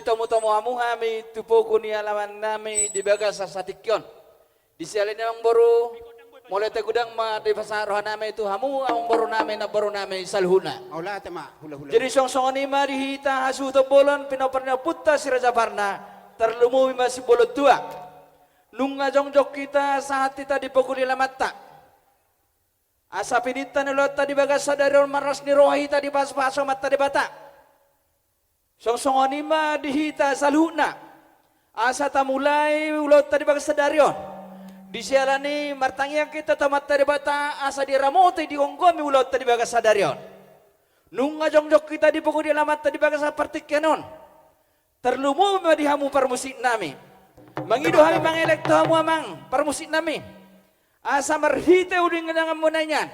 tomo-tomo amuhami tupuko ni alaman nami di bagas sa satikyon. Di sialin namang boro mulai tegudang ma di pasarohan nami itu hamu ang boro nami na boro nami salhuna. Aula tema hula-hula. Jadi song-songan ni marihita hasu to bolon pinoparnya putta si Raja Parna terlumui masih bolot tua. Nung jongjok kita saat kita dipukuli lamata. Asa pinita ni lot tadi bagas sadarion maras ni rohi tadi pas-paso mata di bata. Song-songan ima dihita saluna. Asa tamulai ulot tadi bagas sadarion. Di sialani martangya kita tamat tadi bata asa diramote di onggomi ulot tadi bagas sadarion. Nung jongjok kita dipukuli lamata di bagas partik kenon. Terlumu madihamu permusik nami. Mangido kami mangelekto hamu amang permusik nami. Asa marhite uding ngangan munanyan.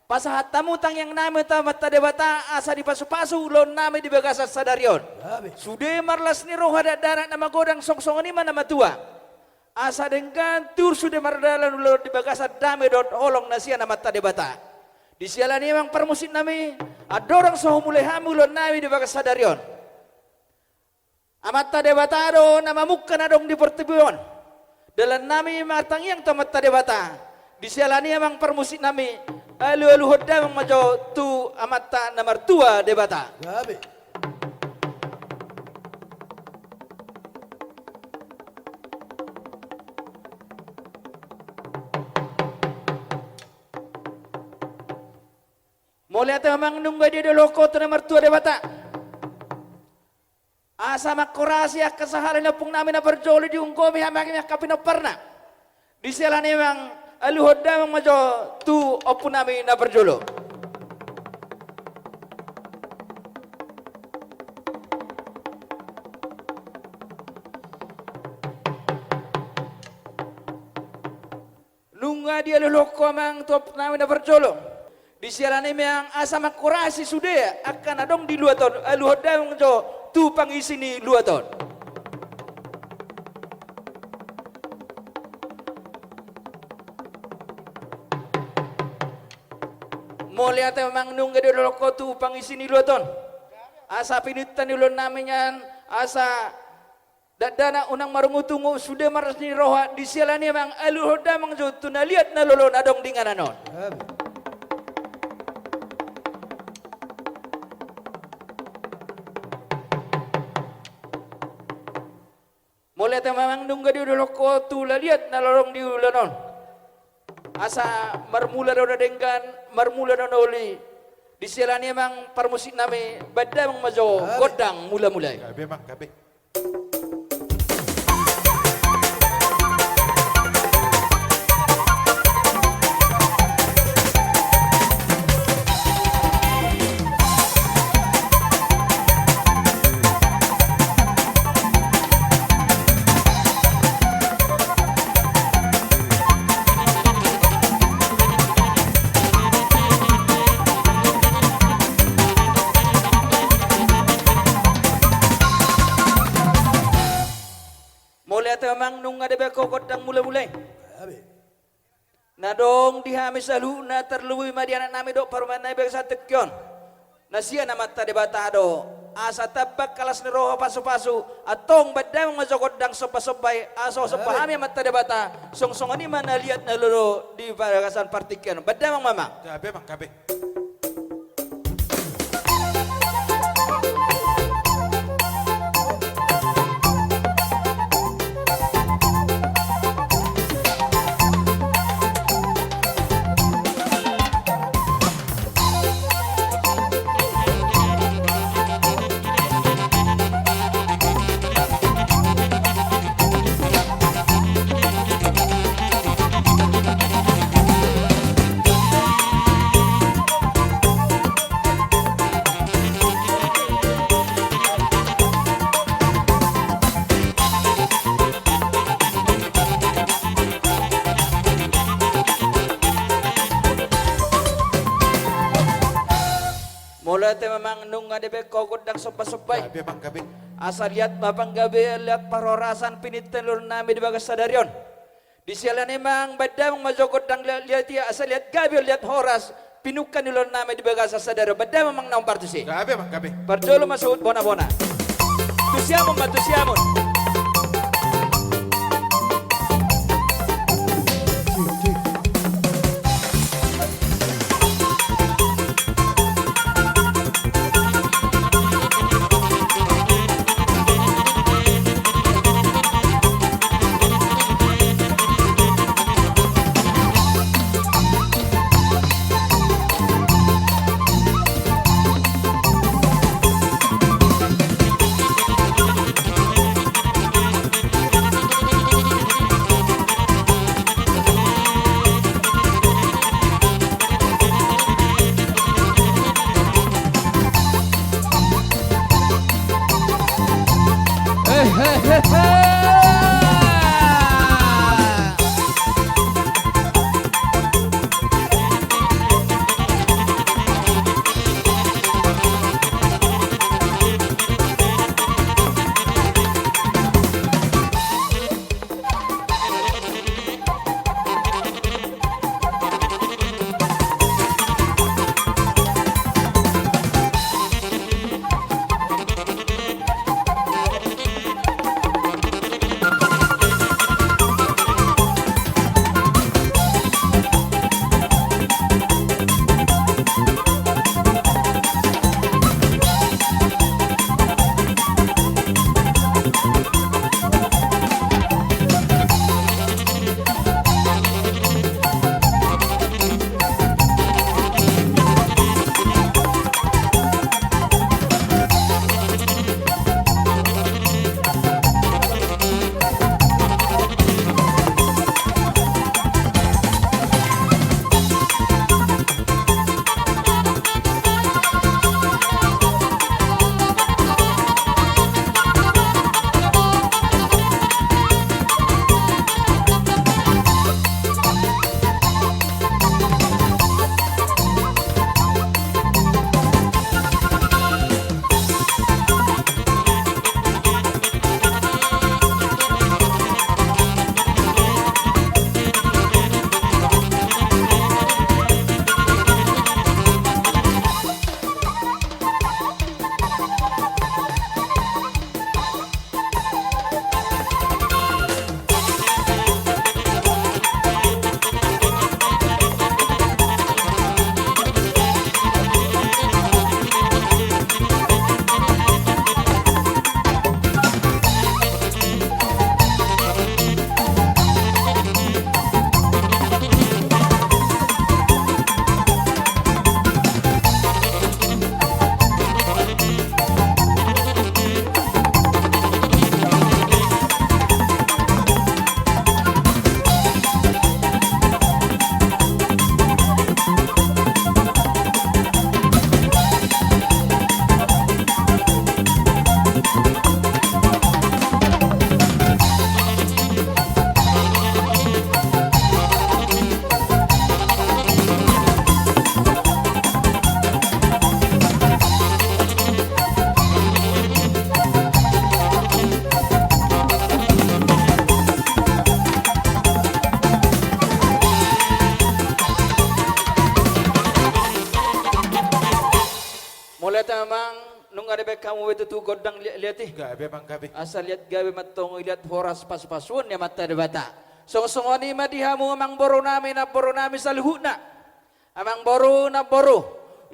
Pasahat tamu tang yang nami tamat tadi bata asa di pasu-pasu ulon nami di bagasa sadarion. Sude marlas ni roh ada darat nama godang song-songan ima nama tua. Asa dengan tur sude mardalan ulon di bagasa dame dot holong nasia nama tadi bata. Di sialan emang permusik nami adorang sohu mulai hamu ulon nami di bagasa sadarion. Amat tadi bata do nama muka nadong di pertibuan. Dalam nami matang yang tamat tadi bata. Di sialan emang permusik nami alu hodda mang majo tu amata nomor tua debata. Gabi. Mulai ate mang nunggu dia loko tu nomor tua debata. Asa makorasi akasahalan na pung namin na berjoli di ungkomi hamang kapino parna. Di sialan emang alu hodda mang majo tu opun nami na berjolo. Nunga dia leloko mang tu opun nami na berjolo. Di sialan emang asa makurasi sudah akan adong di luar ton alu hodda mang majo tu pangisi ni luar ton. Mulai ate memang nunggu di loko tu pangisi ni luaton. Asa pinitan ni ulon namin asa dadana unang marungutungo sudah maras ni roha di sialani memang aluhoda mang jo tu naliat na lolon adong dingan anon. Mulai ate memang nunggu di loko tu laliat na lolong di ulonon. Asa marmula na dengan marmula na oli di silani emang permusik nami bada mang majo godang mula-mulai. Gabi mang gabi. Memang nung ada beko kodang mulai-mulai. Nadong dihamis alu na terluwi madiana nami dok paruman na beko sa tekyon. Nasia na mata debata do. Asa tabak kalas ni roho pasu-pasu atong badang majokodang sopa-sopay aso sopahami mata debata song-songan ni mana lihat na lolo di baragasan partikan. Badang mamang. Gabi mang gabi. Mula te memang nung ada beko godang sopa-sopay. Gabi mang gabi. Asa lihat bapang gabi lihat parorasan pinitelur nami di bagas sadarion. Di sialan emang badang majo godang lihat dia asa lihat gabi lihat horas pinukan ulun nami di bagas sadarion. Badang memang naung partisi. Gabi mang gabi. Perjolo masuk bona-bona. Tusiamon ba, tusiamon. Mulai tamang nung ada baik kamu itu tuh godang lihat ih. Gabi bang gabi. Asal lihat gabi matong lihat horas pas-pasun ya mata debata. Song-songoni madihamu amang boru nami salhuna. Amang boru na boru.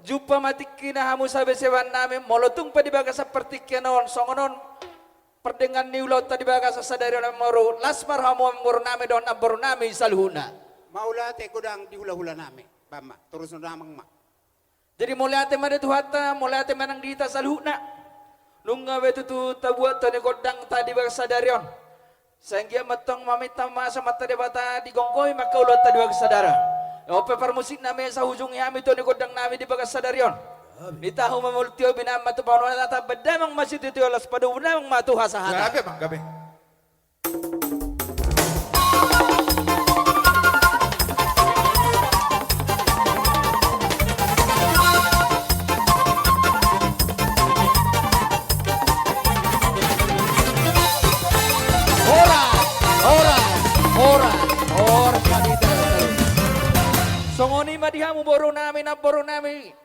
Jupa matikina hamu sabe sewan nami molotung pa di baga seperti kenon songonon. Perdengan niulau tadi baga sasadari na moru. Lasmar hamu amang boru nami don boru nami salhuna. Maula te godang di hula-hula nami. Bama terus namang mak. Jadi mulai ate mana tu hatta, mulai ate manang dita salhuna. Nunga betu tu tabuat tu ni godang tadi bersadarion. Sehingga matong mamita masa mata debata di gongkoi maka ulat tadi bersadara. Ope permusik nami sa hujung yami tu ni godang nami di bersadarion. Di tahu memultio binam matu panon tata bedamang masih tu olas pada unang matu hasahata. Gabi bang gabi. Songoni madihamu boru nami na boru nami